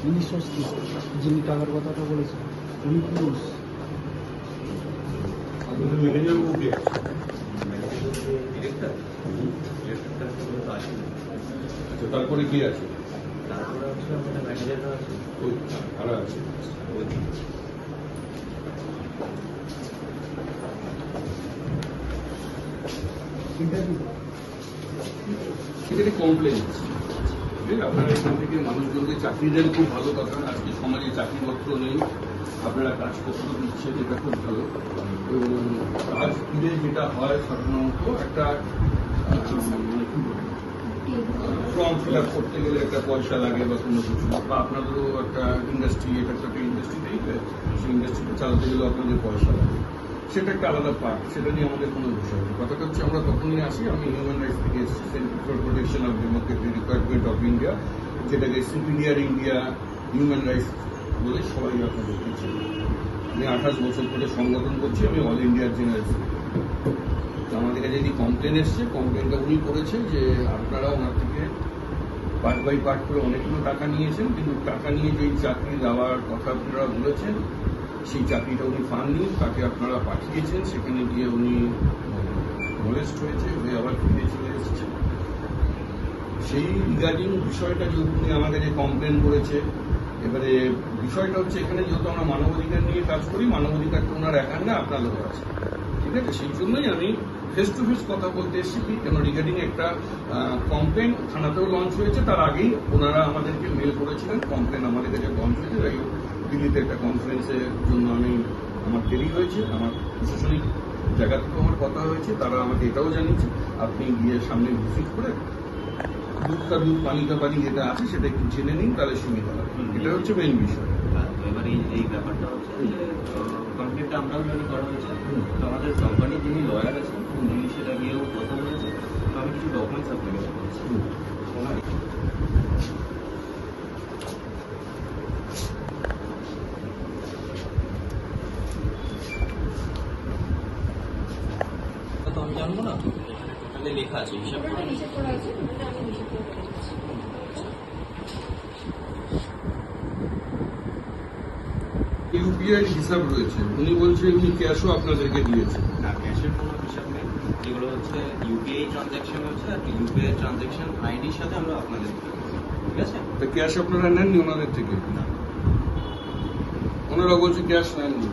যিনি ষষ্ঠী, যিনি টাকার কথাটা বলেছেন উনি পুরুষ। তারপরে কি আছে? তারপরে হচ্ছে আমাদের ম্যানেজাররা আছে, ওই কারা আছে? ইন্টারভিউ সেখানে কমপ্লেন আপনারা এখান থেকে মানুষজনকে চাকরি দেন, খুব ভালো কথা। আজকে সমাজে চাকরিপত্র নেই, আপনারা কাজপত্র দিচ্ছেন, এটা খুব ভালো। এবং কাজ ফিরে যেটা হয় সাধারণত একটা ফর্ম ফিল আপ করতে গেলে একটা পয়সা লাগে বা কোনো কিছু, বা আপনাদেরও একটা ইন্ডাস্ট্রি, এটা একটা ইন্ডাস্ট্রি টাইপে, সেই ইন্ডাস্ট্রিটা চালাতে গেলে আপনাদের পয়সা লাগে, সেটা একটা আলাদা পার্ট, সেটা নিয়ে আমাদের কোনো বিষয় নেই। কথাটা হচ্ছে আমরা তখনই আসি, আমি হিউম্যান রাইটস থেকে এসেছি, centre for protection of Democratic requirement of India, যেটাকে সুপিরিয়ার ইন্ডিয়া হিউম্যান রাইটস বলে সবাই আপনাদের দিচ্ছে। আমি 28 বছর ধরে সংগঠন করছি, আমি অল ইন্ডিয়ার জেনারেল। আমাদের কাছে যদি কমপ্লেন এসছে, কমপ্লেনটা উনি করেছেন যে আপনারা ওনার থেকে পার্ট বাই পার্ট করে অনেকগুলো টাকা নিয়েছেন, কিন্তু টাকা নিয়ে যেই চাকরি দেওয়ার কথা আপনারা বলেছেন সেই চাকরিটা উনি পাননি, তাকে আপনারা পাঠিয়েছেন, সেখানে গিয়ে উনি মোলেস্ট হয়েছে, হয়ে আবার ফিরে চলে এসেছেন। সেই রিগার্ডিং বিষয়টা যেহেতু উনি আমার কাছে কমপ্লেন করেছে, এবারে বিষয়টা হচ্ছে এখানে যেহেতু আমরা মানবাধিকার নিয়ে কাজ করি, মানবাধিকারটা ওনার একার না, আপনাদেরও আছে, ঠিক আছে? সেই জন্যই আমি ফেস টু ফেস কথা বলতে এসেছি, কেন রিগার্ডিং একটা কমপ্লেন থানাতেও লঞ্চ হয়েছে, তার আগেই ওনারা আমাদেরকে মেল করেছিলেন, কমপ্লেন আমাদের কাছে লঞ্চ হয়েছে। যাই হোক, দিল্লিতে একটা কনফারেন্সের জন্য আমার দেরি হয়েছে, আমার প্রশাসনিক জায়গা থেকে আমার কথা হয়েছে, তারা আমাকে এটাও জানিয়েছে আপনি গিয়ে সামনে ভিজিট করে দুধ কা দুধ পানি কা পানি যেটা আছে সেটা একটু জেনে নিন, তাহলে সুবিধা হবে। এটা হচ্ছে মেইন বিষয়। এবার এই ব্যাপারটা হচ্ছে যে কমপ্লেনটা আমরাও জানি করা হয়েছে, তো আমাদের কোম্পানির যিনি লয়ার আছেন উনি সেটা গিয়েও কথা বলেছে, তো আমি কিছু ডকুমেন্টস আপনাকে দেখাচ্ছি। তো আমি জানবো না, ওখানে লেখা আছে হিসাব করে। ইউপিআই হিসাব রয়েছে, উনি বলছেন উনি ক্যাশও আপনাদেরকে দিয়েছেন। না, ক্যাশের কোনো হিসাব নেই, যেগুলো হচ্ছে ইউপিআই ট্রানজ্যাকশন হচ্ছে, আর ইউপিআই ট্রানজ্যাকশন আইডির সাথে আমরা আপনাদের দিতে পারি, ঠিক আছে? তা ক্যাশ আপনারা নেননি ওনাদের থেকে? না, ওনারা বলছে ক্যাশ নেননি।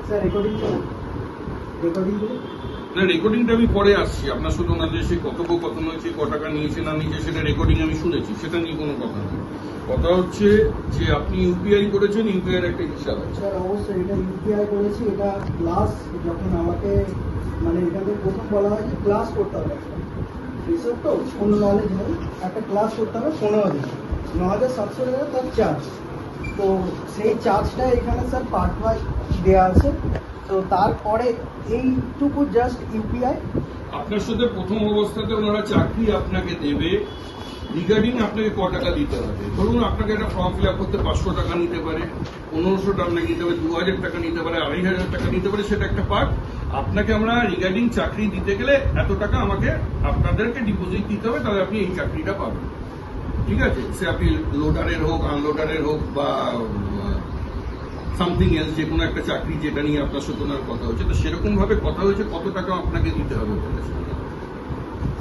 স্যার রেকর্ডিং না, রেকর্ডিংটা আমি পরে আসছি, আপনার শুধু ওনাদের সে কথোপকথন হয়েছে, ক টাকা নিয়েছে না নিয়েছে সেটা রেকর্ডিং আমি শুনেছি, সেটা নিয়ে কোনো কথা নেই। কথা হচ্ছে যে আপনি ইউপিআই করেছেন, ইউপিআই একটা হিসাব আছে। স্যার অবশ্যই এটা ইউপিআই করেছি, এটা ক্লাস যখন আমাকে মানে এটাকে প্রথম বলা হয় যে ক্লাস করতে হবে, রিসার্চ তো কোনো নলেজ নেই, একটা ক্লাস করতে হবে 15 দিন, 9,700 টাকা তার চার্জ। তো সেই চার্জটা এখানে স্যার পার্ট ওয়াইজ দেওয়া আছে, তো তারপরে এইটুকু জাস্ট ইউপিআই। আপনার সাথে প্রথম অবস্থাতে ওনারা চাকরি আপনাকে দেবে, রিগার্ডিং আপনাকে ক টাকা দিতে হবে। ধরুন আপনাকে একটা ফর্ম ফিল আপ করতে 500 টাকা নিতে পারে, 1500 টাকা নিতে পারে, 2000 টাকা নিতে পারে, 2500 টাকা নিতে পারে, সেটা একটা পার্ট। আপনাকে আমরা রিগার্ডিং চাকরি দিতে গেলে এত টাকা আমাকে আপনাদেরকে ডিপোজিট দিতে হবে, তাহলে আপনি এই চাকরিটা পাবেন, ঠিক আছে? সে আপনি লোডারের হোক, আনলোডারের হোক, বা সামথিং এলস, যে কোনো একটা চাকরি যেটা নিয়ে আপনার সাথে ওনার কথা হচ্ছে, তো সেরকম ভাবে কথা হয়েছে কত টাকা আপনাকে দিতে হবে বলেছে।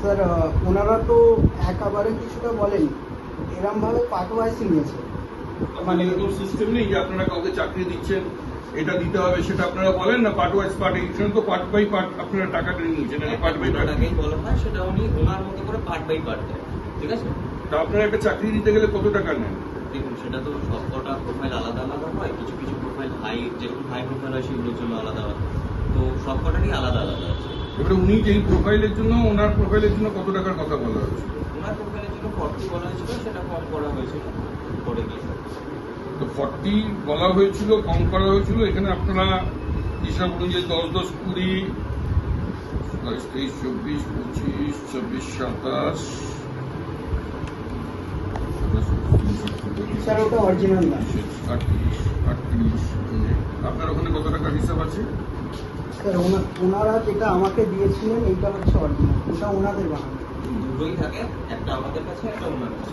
স্যার ওনারা তো একেবারে কিছুটা বলেন, এরমভাবে পার্ট ওয়াইজ নিয়েছে। মানে এরকম সিস্টেম নেই যে আপনারা কাউকে চাকরি দিচ্ছেন এটা দিতে হবে, সেটা আপনারা বলেন না পার্ট ওয়াইজ পার্ট, এখানে তো পার্ট বাই পার্ট আপনারা টাকাটা নিয়েছেন, পার্ট বাই পার্ট টাকাকেই বলা হয়, সেটা উনি ওনার মতো করে পার্ট বাই পার্ট দেয়, ঠিক আছে? তা আপনারা একটা চাকরি দিতে গেলে কত টাকা নেন? দেখুন, সেটা তো সব কটা প্রোফাইল আলাদা আলাদা হয়, কিছু কিছু প্রোফাইল হাই, যেরকম হাই প্রোফাইল হয় সেগুলোর জন্য আলাদা হয়, তো সব কটারই আলাদা আলাদা আছে। এবারে উনি যেই প্রোফাইলের জন্য, ওনার প্রোফাইলের জন্য কত টাকার কথা বলা হচ্ছে? ওনার প্রোফাইলের জন্য 40 বলা হয়েছিল, সেটা কম করা হয়েছিল পরে গিয়ে। তো 40 বলা হয়েছিল, কম করা হয়েছিল। এখানে আপনারা হিসাব অনুযায়ী 10, 10, 20, 22, 23, 24, 25, 26, 27, স্যার ওটা অরিজিনাল না। 38, 38, আপনার ওখানে কত টাকার হিসাব আছে? স্যার ওনারা যেটা আমাকে দিয়েছিলেন এইটা হচ্ছে অরিজিনাল, ওটা ওনাদের বানানো। দুটোই থাকে, একটা আমাদের কাছে, একটা ওনার কাছে।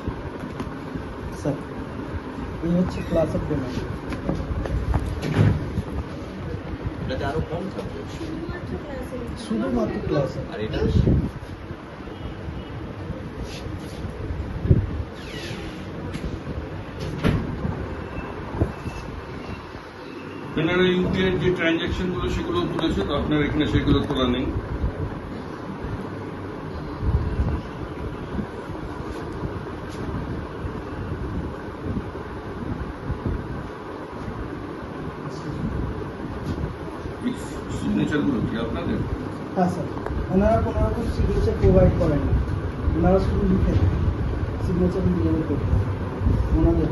স্যার এই হচ্ছে ক্লাস অফ পেমেন্ট। এটাতে আরো কম থাকবে শুধুমাত্র ক্লাস আর এটা আপনারা ইউপিআই যে ট্রানজ্যাকশন গুলো সেগুলো তুলেছে, তো আপনার এখানে সেগুলো তোলা নেই। সিগনেচার গুলো কি আপনাদের? হ্যাঁ স্যার, ওনারা কোনো রকম সিগনেচার প্রোভাইড করেন না, ওনারা শুধু লিখে দেন, সিগনেচার নিজেদের করতে হবে ওনাদের।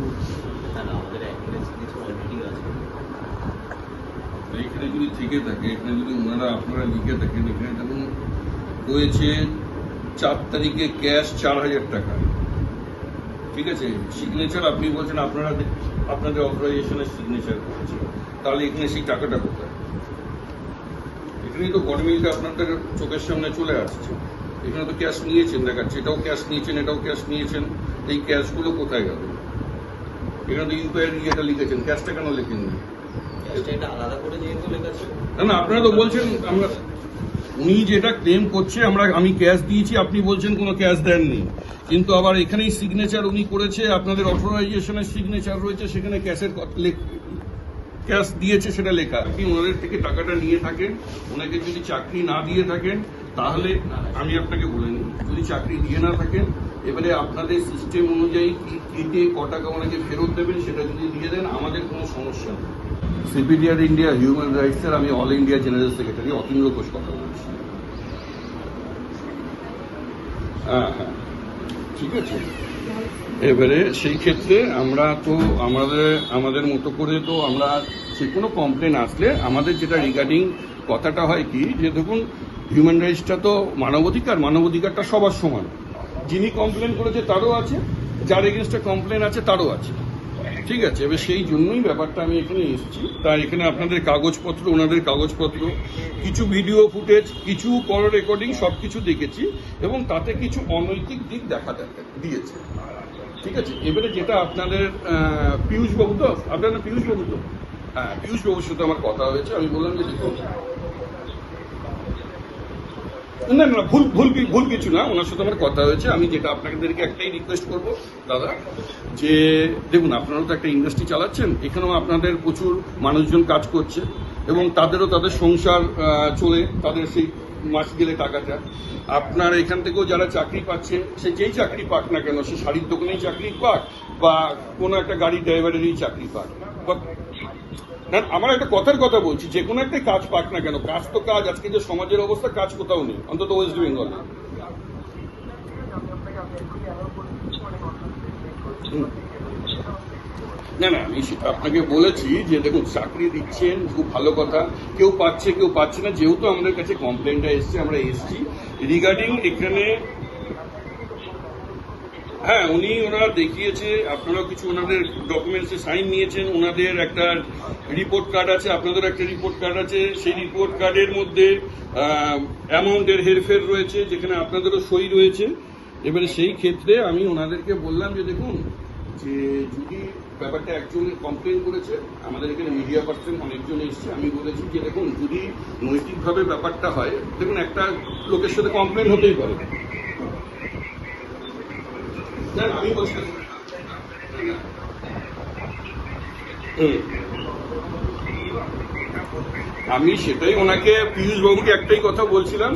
না আমাদের একটা সিগনেচার অলরেডি আছে। এখানে যদি থেকে থাকে, এখানে যদি ওনারা আপনারা লিখে থাকেন, এখানে যেমন রয়েছে 4 তারিখে ক্যাশ 4,000 টাকা, ঠিক আছে, সিগনেচার আপনি বলছেন আপনাদের অথরাইজেশনের সিগনেচার করেছে, তাহলে এখানে সেই টাকাটা কোথায়? এখানেই তো গডমিলটা আপনাদের চোখের সামনে চলে আসছে, এখানে তো ক্যাশ নিয়েছেন দেখাচ্ছে, এটাও ক্যাশ নিয়েছেন, এটাও ক্যাশ নিয়েছেন, এই ক্যাশগুলো কোথায় গেল? এখানে তো ইউপিআই ইয়েটা লিখেছেন, ক্যাশটা কেন লেখেননি? এটা আলাদা করে যেহেতু লেখা আছে। না আপনারা তো বলছেন আমরা, উনি যেটা ক্লেম করছে আমি ক্যাশ দিয়েছি, আপনি বলছেন কোনো ক্যাশ দেননি, কিন্তু আবার এখানেই সিগনেচার উনি করেছে, আপনাদের অথরাইজেশনের সিগনেচার রয়েছে, সেখানে ক্যাশ দিয়েছে সেটা লেখা। আপনি ওনাদের থেকে টাকাটা নিয়ে থাকেন, ওনাকে যদি চাকরি না দিয়ে থাকেন, তাহলে আমি আপনাকে বলে নিই, যদি চাকরি দিয়ে না থাকেন, এবারে আপনাদের সিস্টেম অনুযায়ী কেটে ক টাকা ওনাকে ফেরত দেবেন, সেটা যদি দিয়ে দেন আমাদের কোনো সমস্যা নেই। সিপিডিআর ইন্ডিয়া হিউম্যান রাইটসের আমি all India general secretary Atindra Ghosh কথা বলছি। হ্যাঁ, ঠিক আছে। এবারে সেই ক্ষেত্রে আমরা তো আমাদের মতো করে তো আমরা যে কোনো কমপ্লেন আসলে আমাদের যেটা রিগার্ডিং কথাটা হয় কি, যে দেখুন হিউম্যান রাইটসটা তো মানবাধিকারটা সবার সমান, যিনি কমপ্লেন করেছে তারও আছে, যার এগেনস্টে কমপ্লেন আছে তারও আছে, ঠিক আছে। এবার সেই জন্যই ব্যাপারটা আমি এখানে এসেছি। তাই এখানে আপনাদের কাগজপত্র, ওনাদের কাগজপত্র, কিছু ভিডিও ফুটেজ, কিছু কল রেকর্ডিং সবকিছু দেখেছি, এবং তাতে কিছু অনৈতিক দিক দেখা দিয়েছে, ঠিক আছে। এবারে যেটা আপনাদের পীযূষবাবু তো, আপনার পীযূষবাবু তো, হ্যাঁ, পীযূষবাবুর সাথে আমার কথা হয়েছে, আমি বললাম যে দেখুন, না ভুল কিছু না, ওনার সাথে আমার কথা হয়েছে। আমি যেটা আপনাদেরকে একটাই রিকোয়েস্ট করবো দাদা, যে দেখুন আপনারাও তো একটা ইন্ডাস্ট্রি চালাচ্ছেন, এখানেও আপনাদের প্রচুর মানুষজন কাজ করছে, এবং তাদেরও তাদের সংসার চলে, তাদের সেই মাস গেলে টাকাটা, আপনার এখান থেকেও যারা চাকরি পাচ্ছেন, সে যেই চাকরি পাক না কেন, সে শাড়ির দোকানেই চাকরি পাক বা কোনো একটা গাড়ি ড্রাইভারেরই চাকরি পাক, না আমার একটা কথার কথা বলছি, যে কোনো একটা কাজ পাক না কেন, কাজ তো কাজ, আজকে যে সমাজের অবস্থা, কাজ কোথাও নেই, অন্তত ওয়েস্ট বেঙ্গলে। না আমি আপনাকে বলেছি যে দেখুন চাকরি দিচ্ছেন, খুব ভালো কথা, কেউ পাচ্ছে না, যেহেতু আমাদের কাছে কমপ্লেনটা এসছে, আমরা এসছি রিগার্ডিং এখানে। হ্যাঁ, ওনারা দেখিয়েছে, আপনারাও কিছু ওনাদের ডকুমেন্টসে সাইন নিয়েছেন, ওনাদের একটা রিপোর্ট কার্ড আছে, আপনাদের একটা রিপোর্ট কার্ড আছে, সেই রিপোর্ট কার্ডের মধ্যে অ্যামাউন্টের হেরফের রয়েছে, যেখানে আপনাদেরও সই রয়েছে। এবারে সেই ক্ষেত্রে আমি ওনাদেরকে বললাম যে দেখুন, যে যদি ব্যাপারটা একজন কমপ্লেন করেছে, আমাদের এখানে মিডিয়া পার্সন অনেকজন এসছে, আমি বলেছি যে দেখুন যদি নৈতিকভাবে ব্যাপারটা হয়, দেখুন একটা লোকের সাথে কমপ্লেন হতেই পারে, আমি বলছি আমি সেটাই ওনাকে, পীযূষবাবুকে একটাই কথা বলছিলাম।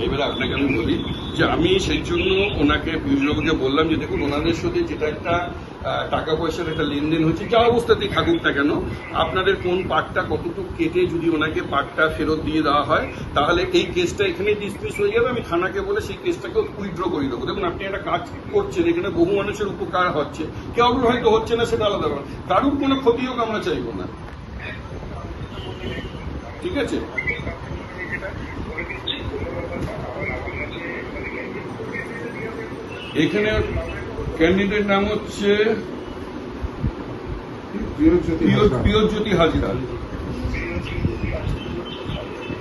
এবারে আপনাকে আমি বলি যে আমি সেই জন্য ওনাকে, পীযূষবাবুকে বললাম যে দেখুন ওনাদের সাথে যেটা একটা টাকা পয়সার একটা লেনদেন হচ্ছে, যা অবস্থাতেই থাকুক না কেন, আপনাদের কোন পার্টটা কতটুকু কেটে যদি ওনাকে পার্টটা ফেরত দিয়ে দেওয়া হয়, তাহলে এই কেসটা এখানে ডিসমিস হয়ে যাবে। আমি থানাকে বলে সেই কেসটাকেও উইথড্র করে দেবো। দেখুন আপনি একটা কাজ করছেন, এখানে বহু মানুষের উপকার হচ্ছে, কেউ হয়তো হচ্ছে না, সেটা আলাদা ব্যাপার, কারুর কোনো ক্ষতি হোক আমরা চাইবো না, ঠিক আছে। এখানে ক্যান্ডিডেট নাম হচ্ছে প্রিয়জ্যোতি হাজরা,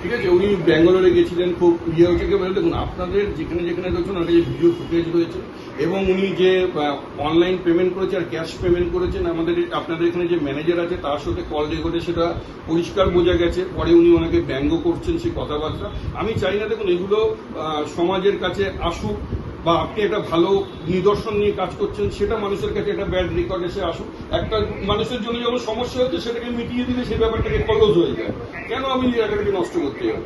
ঠিক আছে। উনি ব্যাঙ্গালোরে গেছিলেন, খুব হচ্ছে। দেখুন আপনাদের যেখানে যেখানে রয়েছেন ওনাদের যে ভিডিও ফুটেজ রয়েছে, এবং উনি যে অনলাইন পেমেন্ট করেছে আর ক্যাশ পেমেন্ট করেছেন, আপনাদের এখানে যে ম্যানেজার আছে তার সাথে কল রেকর্ডে সেটা পরিষ্কার বোঝা গেছে। পরে উনি ওনাকে ব্যঙ্গ করছেন সেই কথাবার্তা। আমি চাই না, দেখুন এগুলো সমাজের কাছে আসুক, বা আপনি একটা ভালো নিদর্শন নিয়ে কাজ করছেন সেটা মানুষের কাছে একটা ব্যাড রেকর্ড এসে আসুক। একটা মানুষের জন্য যখন সমস্যা হচ্ছে সেটাকে মিটিয়ে দিলে সেই ব্যাপারটাকে ক্লোজ হয়ে যায়। কেন আমি জায়গাটাকে নষ্ট করতে যাবো?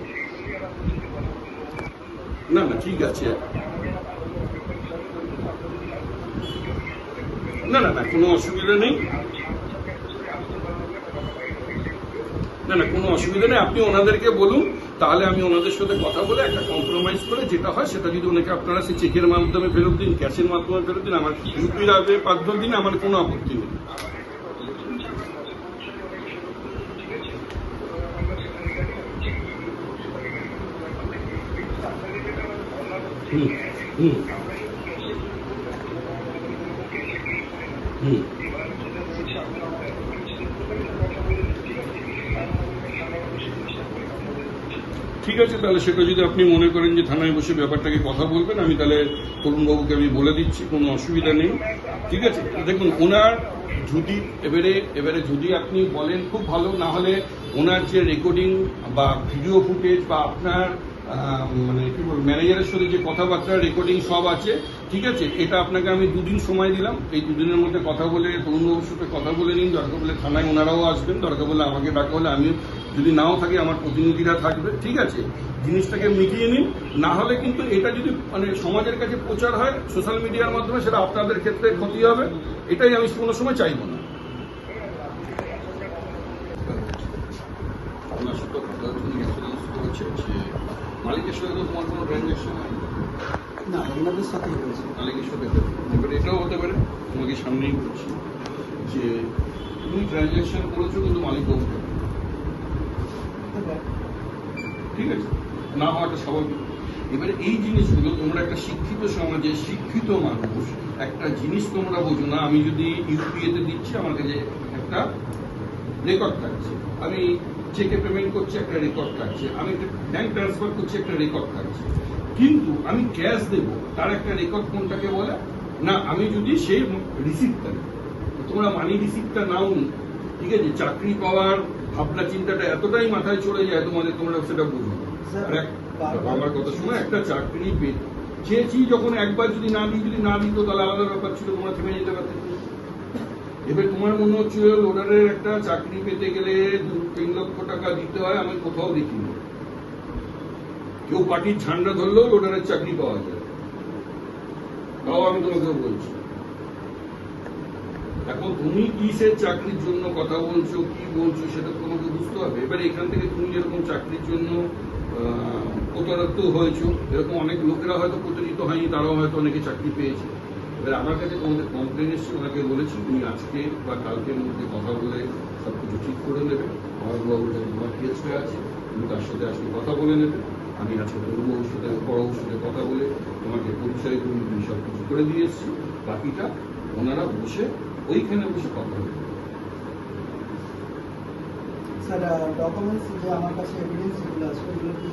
না না, ঠিক আছে, না না না, কোনো অসুবিধা নেই, না না কোনো অসুবিধা নেই। আপনি ওনাদেরকে বলুন, তাহলে আমি ওনাদের সাথে কথা বলে একটা কম্প্রোমাইজ করে যেটা হয় সেটা যদি ওনাকে আপনারা সেই চেকের মাধ্যমে ফেরত দিন, ক্যাশের মাধ্যমে ফেরত দিন, আমার ইউপিআই মাধ্যমে দিন, আমার কোনো আপত্তি নেই। হুম হুম হুম ঠিক আছে, তাহলে সেটা যদি আপনি মনে করেন যে থানায় বসে ব্যাপারটাকে কথা বলবেন, আমি তাহলে তরুণবাবুকে আমি বলে দিচ্ছি, কোনো অসুবিধা নেই। ঠিক আছে, দেখুন ওনার যদি এবারে যদি আপনি বলেন খুব ভালো, না হলে ওনার যে রেকর্ডিং বা ভিডিও ফুটেজ বা আপনার মানে কি বলবো ম্যানেজারের সাথে যে কথাবার্তা রেকর্ডিং সব আছে, ঠিক আছে, এটা আপনাকে আমি 2 দিন সময় দিলাম। এই 2 দিনের মধ্যে কথা বলে তরুণবাবুর সাথে কথা বলে নিন। দরকার বলে থানায় ওনারাও আসবেন, দরকার বলে আমাকে ডাকা হলে আমি, যদি নাও থাকে আমার প্রতিনিধিরা থাকবে। ঠিক আছে, জিনিসটাকে মিটিয়ে নিন। না হলে কিন্তু এটা যদি মানে সমাজের কাছে প্রচার হয় সোশ্যাল মিডিয়ার মাধ্যমে, সেটা আপনাদের ক্ষেত্রে ক্ষতি হবে। এটাই আমি কোনো সময় চাইব না। আপনার সাথে কথা হচ্ছে যে মালিকের সাথে তো তোমার কোনো ট্রানজ্যাকশন হয় না, ওনাদের সাথেই হয়েছে। মালিকের সাথে। এবার এটাও হতে পারে, তোমাকে সামনেই বলছি যে তুমি ট্রানজ্যাকশন করেছো কিন্তু মালিক বাবুকে, ঠিক আছে, না হওয়াটা স্বাভাবিক। এবারে এই জিনিসগুলো তোমরা একটা শিক্ষিত সমাজে শিক্ষিত মানুষ একটা জিনিস তোমরা বোঝো না। আমি যদি ইউপিআইতে দিচ্ছি আমার কাছে একটা রেকর্ড থাকছে, আমি চেকে পেমেন্ট করছি একটা রেকর্ড থাকছে, আমি একটা ব্যাংক ট্রান্সফার করছি একটা রেকর্ড থাকছে, কিন্তু আমি ক্যাশ দেব তার একটা রেকর্ড কোনটাকে বলে না, আমি যদি সেই রিসিপ্টটা, তোমরা মানি রিসিপ্টটা নাও নি, ঠিক আছে, চাকরি পাওয়ার ভাবনা চিন্তাটা এতটাই মাথায় চলে যায় তোমাদের, তোমরা সেটা বুঝো। আর আমার কথা সময় একটা চাকরি চেয়েছি যখন, একবার যদি না দিত তাহলে আলাদা ব্যাপার ছিল, তোমরা থেমে যেতে পারতে। এবার তোমার মনে হচ্ছিল লোডারের একটা চাকরি পেতে গেলে 2-3 লক্ষ টাকা দিতে হয়, আমি কোথাও দেখিনি। কেউ পার্টির ঝান্ডা ধরলেও লোডারের চাকরি পাওয়া যায়, তাও আমি তোমাকে বলছি। এখন তুমি কিসের চাকরির জন্য কথা বলছো, কি বলছো সেটা তোমাকে বুঝতে হবে। এবার এখান থেকে তুমি যেরকম চাকরির জন্য প্রতারিত হয়েছো, এরকম অনেক লোকেরা হয়তো প্রতারিত হয়নি, তারাও হয়তো অনেকে চাকরি পেয়েছে। এবার আমার কাছে তোমাদের কমপ্লেন এসছে, ওনাকে বলেছি তুমি আজকে বা কালকের মধ্যে কথা বলে সবকিছু ঠিক করে নেবে। আমার বাবুটা তোমার কেসটা আছে, তুমি তার সাথে আজকে কথা বলে নেবে। আমি আজকে তরুণবাবুর সাথে বড়বাবুর সাথে কথা বলে তোমাকে পরিচয় করে তুমি সবকিছু করে দিয়ে এসছি। বাকিটা ওনারা বসে ওইখানে বসে কথা বলে। স্যার, ডকুমেন্টস যে আমার কাছে এভিডেন্স যেগুলো আছে ওগুলো কি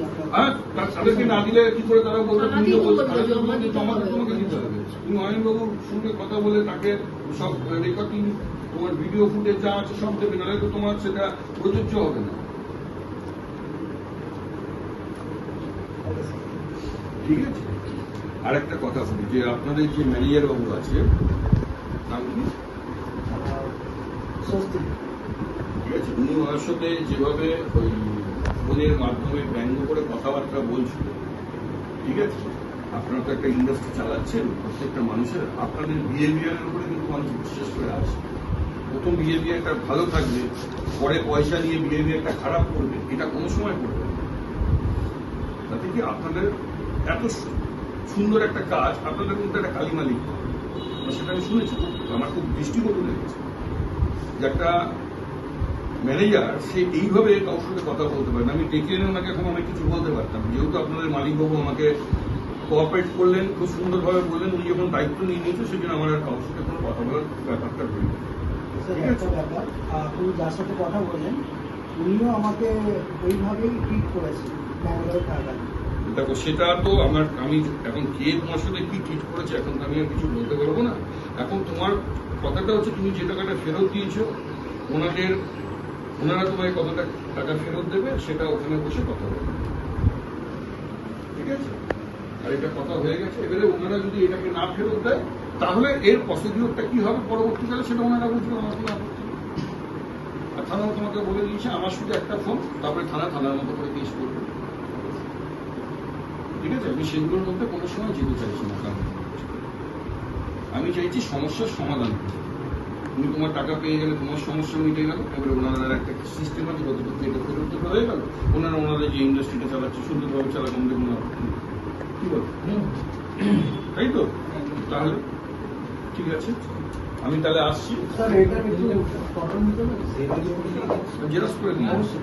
তাদেরকে না দিলে কি করে তারা বলবে? তুমি তোমাকে দিতে হবে। তুমি অয়নবাবুর সঙ্গে কথা বলে তাকে সব রেকর্ডিং, তোমার ভিডিও ফুটেজ যা আছে সব দেবে, নাহলে তো তোমার সেটা প্রযোজ্য হবে না। ঠিক আছে, আর একটা কথা বলি যে আপনাদের যে ম্যানেজার বাবু আছে, নাম কি? স্বস্তি। ঠিক আছে, উনি ওনার সাথে যেভাবে ওই ফোনের মাধ্যমে ব্যঙ্গ করে কথাবার্তা বলছিল, ঠিক আছে, আপনারা তো একটা ইন্ডাস্ট্রি চালাচ্ছেন, প্রত্যেকটা মানুষের আপনাদের বিহেভিয়ারের উপরে কিন্তু মানুষ বিশ্বাস করে আসে। প্রথম বিহেভিয়ারটা ভালো থাকবে, পরে পয়সা নিয়ে বিহেভিয়ারটা খারাপ করবে, এটা কোনো সময় করবে না। তাতে কি আপনাদের এত সুন্দর একটা কাজ, আপনাদের মধ্যে একটা কালিমা লিখবে, সেটা আমি শুনেছি, আমার খুব দৃষ্টিকটু লেগেছে যে একটা ম্যানেজার সে এইভাবে কারোর সাথে কথা বলতে পারে না। আমি ডেকে এনে ওনাকে এখন অনেক কিছু বলতে পারতাম, যেহেতু আপনাদের মালিকবাবু আমাকে কোঅপারেট করলেন, খুব সুন্দরভাবে বললেন, উনি যখন দায়িত্ব নিয়ে নিয়েছে সেজন্য আমার আর কারোর সাথে কোনো কথা বলার ব্যাপারটা রইল। স্যার, একটা ব্যাপার, আপনি যার সাথে কথা বললেন উনিও আমাকে ওইভাবেই ট্রিট করেছে ব্যাঙ্গালোরে থাকাকালীন। দেখো সেটা তো আমি এখন কে তোমার সাথে কি ট্রিট করেছে এখন তো আমি আর কিছু বলতে পারবো না। এখন তোমার কথাটা হচ্ছে তুমি যে টাকাটা ফেরত দিয়েছো ওনারা তোমায় কত টাকা ফেরত দেবে সেটা ওখানে বসে কথা বলবে, ঠিক আছে? আর এটা কথা হয়ে গেছে। এবারে ওনারা যদি এটাকে না ফেরত দেয় তাহলে এর প্রসিডিওরটা কি হবে পরবর্তীকালে সেটা ওনারা বুঝবে, আমার কোনো আপত্তি নেই। আর থানা তোমাকে বলে দিয়েছে আমার শুধু একটা ফোন, তারপরে থানার মতো করে কেস করবে, ঠিক আছে? আমি সেগুলোর মধ্যে কোনো সময় যেতে চাইছি না। কারণ আমি চাইছি সমস্যার সমাধান করতে। তুমি তোমার টাকা পেয়ে গেলে তোমার সমস্যা মিটে গেল, এবারে ওনারা একটা সিস্টেম আছে কতটুকু এটা ফেরত দিতে হয়ে গেল, ওনাদের যে ইন্ডাস্ট্রিটা চালাচ্ছে সুন্দরভাবে চালাক, আমাদের কোনো আপত্তি নেই। কি বল, তাই তো? তাহলে ঠিক আছে, আমি তাহলে আসছি, স্যার এটা একটু ফটো নিতে হবে, জেরক্স করে নিয়ে আসছি।